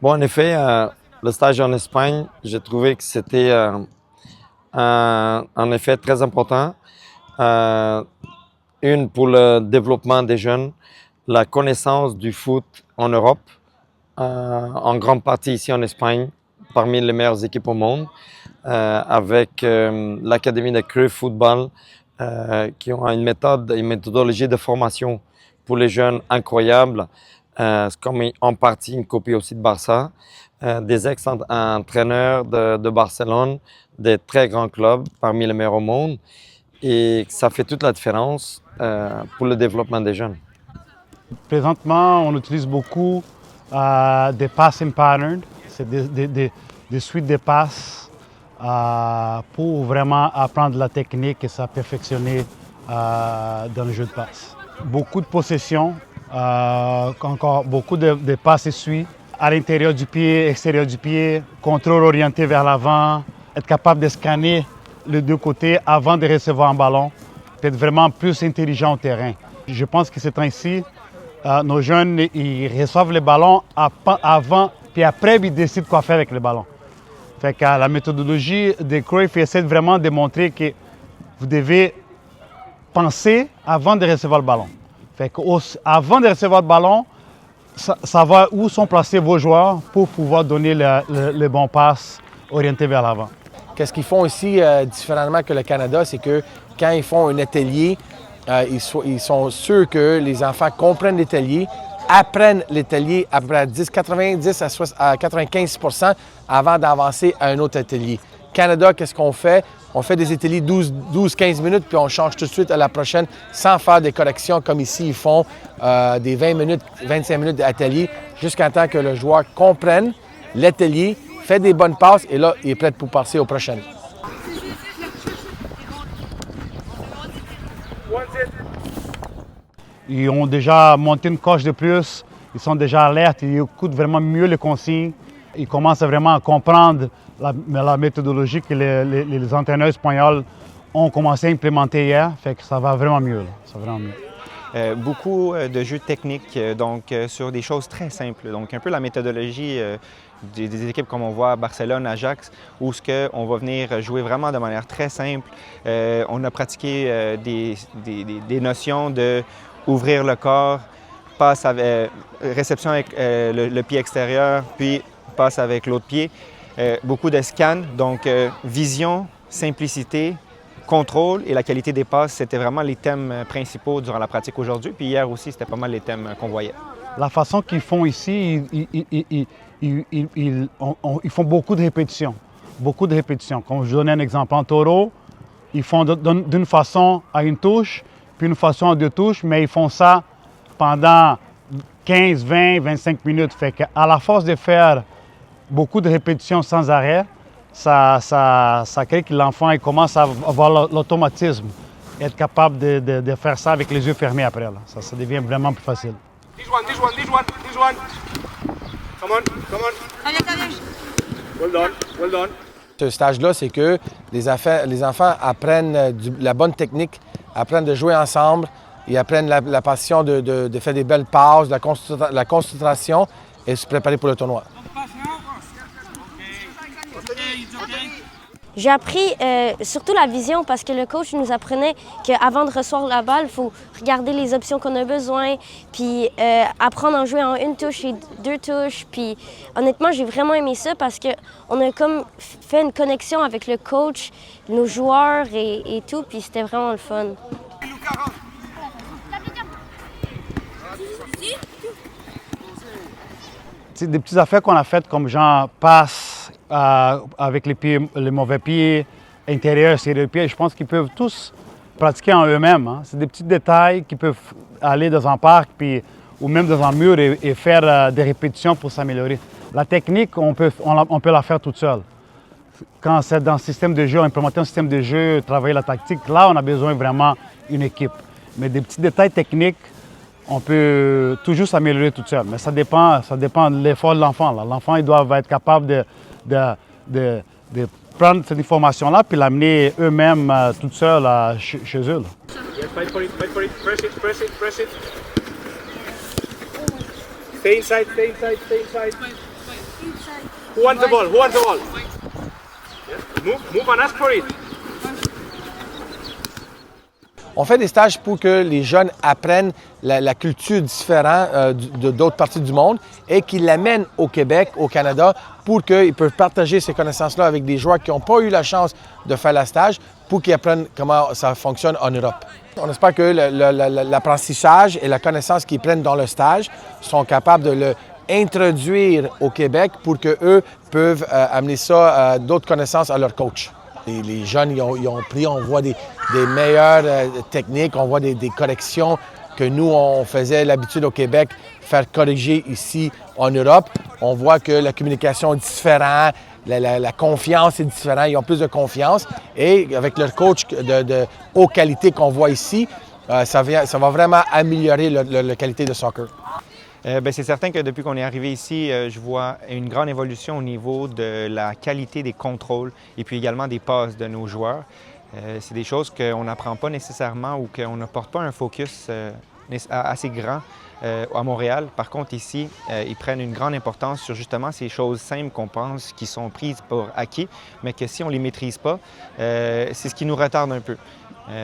Bon, en effet, le stage en Espagne, j'ai trouvé que c'était en effet très important. Une, pour le développement des jeunes, la connaissance du foot en Europe, en grande partie ici en Espagne, parmi les meilleures équipes au monde, avec l'Académie de Cruyff Football, qui ont une méthodologie de formation pour les jeunes incroyable, comme en partie une copie aussi de Barça, des ex-entraîneurs de Barcelone, des très grands clubs, parmi les meilleurs au monde, et ça fait toute la différence pour le développement des jeunes. Présentement, on utilise beaucoup des passing patterns, c'est des suites de passes pour vraiment apprendre la technique et ça perfectionner dans le jeu de passe. Beaucoup de possession, encore beaucoup de passes essuies à l'intérieur du pied, extérieur du pied, contrôle orienté vers l'avant, être capable de scanner les deux côtés avant de recevoir un ballon, être vraiment plus intelligent au terrain. Je pense que c'est ainsi. Nos jeunes, ils reçoivent les ballons avant, puis après, ils décident quoi faire avec les ballons. Fait que la méthodologie de Cruyff essaie vraiment de montrer que vous devez penser avant de recevoir le ballon. Fait que avant de recevoir le ballon, savoir où sont placés vos joueurs pour pouvoir donner le bon passe orienté vers l'avant. Qu'est-ce qu'ils font ici différemment que le Canada, c'est que quand ils font un atelier, ils sont sûrs que les enfants comprennent l'atelier, apprennent l'atelier à peu près à 90 à 95 % avant d'avancer à un autre atelier. Canada, qu'est-ce qu'on fait? On fait des ateliers 12-15 minutes, puis on change tout de suite à la prochaine sans faire des corrections comme ici, ils font des 20 minutes, 25 minutes d'atelier jusqu'à temps que le joueur comprenne l'atelier, fait des bonnes passes et là, il est prêt pour passer aux prochaines. Ils ont déjà monté une coche de plus, ils sont déjà alertes, ils écoutent vraiment mieux les consignes. Ils commencent vraiment à comprendre la méthodologie que les entraîneurs espagnols ont commencé à implémenter hier. Fait que ça va vraiment mieux. Ça va vraiment mieux. Beaucoup de jeux techniques, donc sur des choses très simples. Donc un peu la méthodologie des équipes comme on voit à Barcelone, Ajax, où on va venir jouer vraiment de manière très simple. On a pratiqué des notions de ouvrir le corps, passe avec réception avec le pied extérieur, puis passe avec l'autre pied. Beaucoup de scans, donc vision, simplicité, contrôle et la qualité des passes, c'était vraiment les thèmes principaux durant la pratique aujourd'hui. Puis hier aussi, c'était pas mal les thèmes qu'on voyait. La façon qu'ils font ici, ils font beaucoup de répétitions. Beaucoup de répétitions. Comme je donnais un exemple en taureau, ils font d'une façon à une touche, puis une façon à deux touches, mais ils font ça pendant 15, 20, 25 minutes. Fait qu'à la force de faire beaucoup de répétitions sans arrêt, ça crée que l'enfant commence à avoir l'automatisme, être capable de faire ça avec les yeux fermés après. Là. Ça devient vraiment plus facile. This one. Come on. Well done. Ce stage-là, c'est que les enfants apprennent la bonne technique, apprennent de jouer ensemble, ils apprennent la passion de faire des belles passes, la concentration et se préparer pour le tournoi. J'ai appris surtout la vision parce que le coach nous apprenait qu'avant de recevoir la balle, il faut regarder les options qu'on a besoin, puis apprendre à jouer en une touche et deux touches. Puis honnêtement, j'ai vraiment aimé ça parce qu'on a comme fait une connexion avec le coach, nos joueurs et tout, puis c'était vraiment le fun. C'est des petites affaires qu'on a faites comme genre passe avec les mauvais pieds, intérieur, extérieur pied. Je pense qu'ils peuvent tous pratiquer en eux-mêmes. Hein. C'est des petits détails qu'ils peuvent aller dans un parc ou même dans un mur et faire des répétitions pour s'améliorer. La technique, on peut la faire toute seule. Quand c'est dans le système de jeu, implémenter un système de jeu, travailler la tactique, là, on a besoin vraiment d'une équipe. Mais des petits détails techniques, on peut toujours s'améliorer tout seul, mais ça dépend de l'effort de l'enfant. L'enfant, il doit être capable de prendre cette information-là puis l'amener eux-mêmes toute seule chez eux. Là. Yeah, fight for it, fight for it. Press it, press it, press it. Stay inside, stay inside, stay inside. Who wants the ball? Who wants the ball? Yeah. Move and ask for it. On fait des stages pour que les jeunes apprennent la culture différente d'autres parties du monde et qu'ils l'amènent au Québec, au Canada, pour qu'ils peuvent partager ces connaissances-là avec des joueurs qui n'ont pas eu la chance de faire le stage pour qu'ils apprennent comment ça fonctionne en Europe. On espère que l'apprentissage et la connaissance qu'ils prennent dans le stage sont capables de l'introduire au Québec pour qu'eux peuvent amener ça, d'autres connaissances à leur coach. Les jeunes, ils ont pris, on voit des meilleures techniques, on voit des corrections que nous, on faisait l'habitude au Québec, faire corriger ici en Europe. On voit que la communication est différente, la confiance est différente, ils ont plus de confiance. Et avec leur coach de haute qualité qu'on voit ici, ça va vraiment améliorer la qualité de soccer. C'est certain que depuis qu'on est arrivé ici, je vois une grande évolution au niveau de la qualité des contrôles et puis également des passes de nos joueurs. C'est des choses qu'on n'apprend pas nécessairement ou qu'on ne porte pas un focus assez grand à Montréal. Par contre, ici, ils prennent une grande importance sur justement ces choses simples qu'on pense qui sont prises pour acquis, mais que si on ne les maîtrise pas, c'est ce qui nous retarde un peu.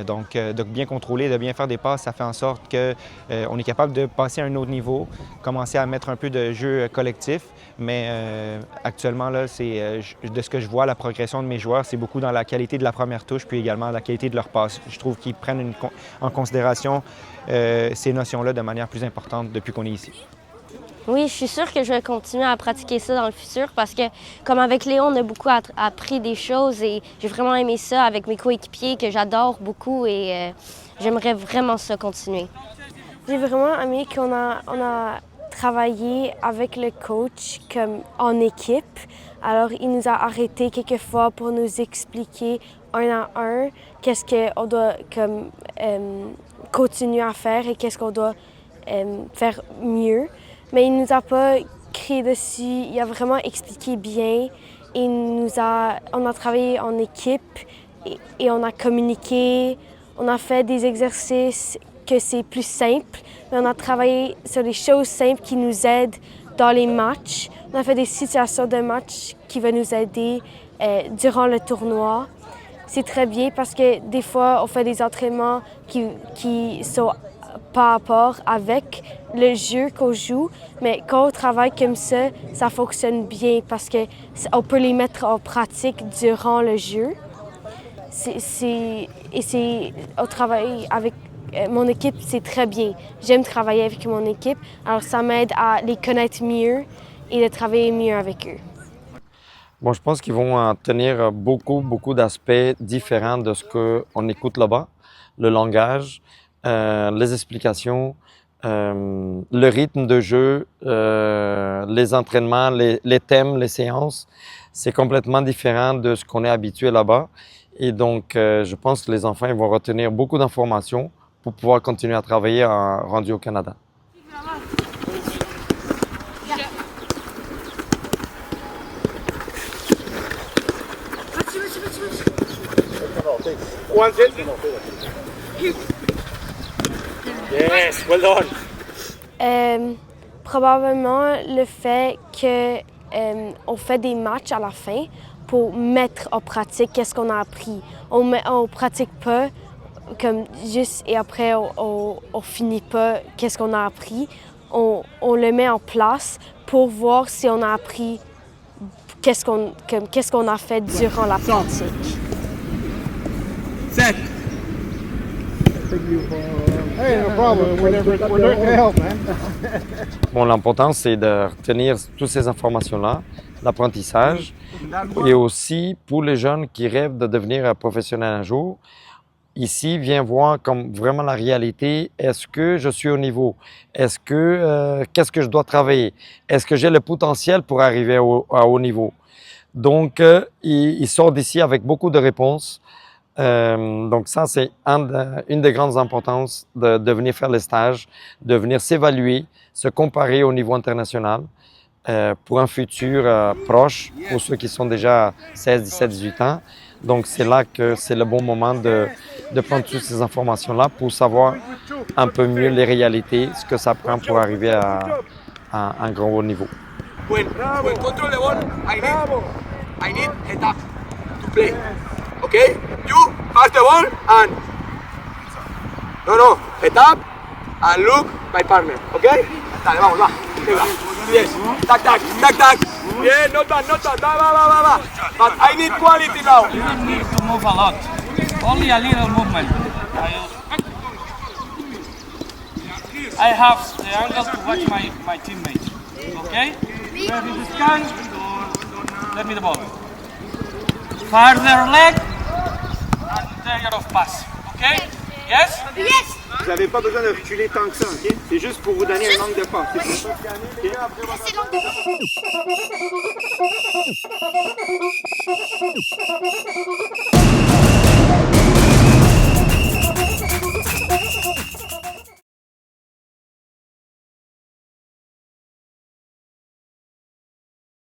Donc, de bien contrôler, de bien faire des passes, ça fait en sorte qu'on est capable de passer à un autre niveau, commencer à mettre un peu de jeu collectif. Mais actuellement, là, de ce que je vois, la progression de mes joueurs, c'est beaucoup dans la qualité de la première touche, puis également la qualité de leur passe. Je trouve qu'ils prennent en considération ces notions-là de manière plus importante depuis qu'on est ici. Oui, je suis sûre que je vais continuer à pratiquer ça dans le futur parce que, comme avec Léon, on a beaucoup appris des choses et j'ai vraiment aimé ça avec mes coéquipiers que j'adore beaucoup et j'aimerais vraiment ça continuer. J'ai vraiment aimé qu'on a travaillé avec le coach comme en équipe. Alors, il nous a arrêtés quelques fois pour nous expliquer un à un qu'est-ce qu'on doit continuer à faire et qu'est-ce qu'on doit faire mieux. Mais il ne nous a pas crié dessus, il a vraiment expliqué bien. On a travaillé en équipe et on a communiqué. On a fait des exercices que c'est plus simple, mais on a travaillé sur des choses simples qui nous aident dans les matchs. On a fait des situations de match qui vont nous aider durant le tournoi. C'est très bien parce que des fois, on fait des entraînements qui sont par rapport avec le jeu qu'on joue, mais quand on travaille comme ça fonctionne bien parce qu'on peut les mettre en pratique durant le jeu. On travaille avec mon équipe, c'est très bien. J'aime travailler avec mon équipe, alors ça m'aide à les connaître mieux et de travailler mieux avec eux. Bon, je pense qu'ils vont tenir beaucoup d'aspects différents de ce qu'on écoute là-bas. Le langage, les explications, le rythme de jeu, les entraînements, les thèmes, les séances. C'est complètement différent de ce qu'on est habitué là-bas. Et donc, je pense que les enfants ils vont retenir beaucoup d'informations pour pouvoir continuer à travailler rendu au Canada. One set. Yes, well done. Probablement le fait qu'on fait des matchs à la fin pour mettre en pratique qu'est-ce qu'on a appris. On pratique pas comme juste et après on finit pas qu'est-ce qu'on a appris. On le met en place pour voir si on a appris qu'est-ce qu'on a fait durant la pratique. Set. Hey, no problem. We're there to help, man. Bon, l'important, c'est de retenir toutes ces informations-là, l'apprentissage, et aussi pour les jeunes qui rêvent de devenir professionnels un jour, ici, viens voir comme vraiment la réalité. Est-ce que je suis au niveau? Est-ce que, qu'est-ce que je dois travailler? Est-ce que j'ai le potentiel pour arriver à haut niveau? Donc, ils sortent d'ici avec beaucoup de réponses. Donc ça, c'est une des grandes importances de venir faire les stages, de venir s'évaluer, se comparer au niveau international. pour un futur proche, pour ceux qui sont déjà 16, 17, 18 ans. Donc, c'est là que c'est le bon moment de prendre toutes ces informations-là pour savoir un peu mieux les réalités, ce que ça prend pour arriver à un grand haut niveau. When control the ball, I need head up to play. Okay? You pass the ball and no, head up and look my partner. Okay? Dale, vamos, va. Venga. Yes. Tac, tac, tac, tac. Yeah, not bad. Va. But I need quality now. You don't need to move a lot. Only a little movement. I have the angle to watch my teammates. Okay? Ready to scan? Let me the ball. Farther leg and there you're off pass. Okay? Yes? Yes. Vous n'avez pas besoin de reculer tant que ça, ok? C'est juste pour vous donner un angle de passe. C'est bon.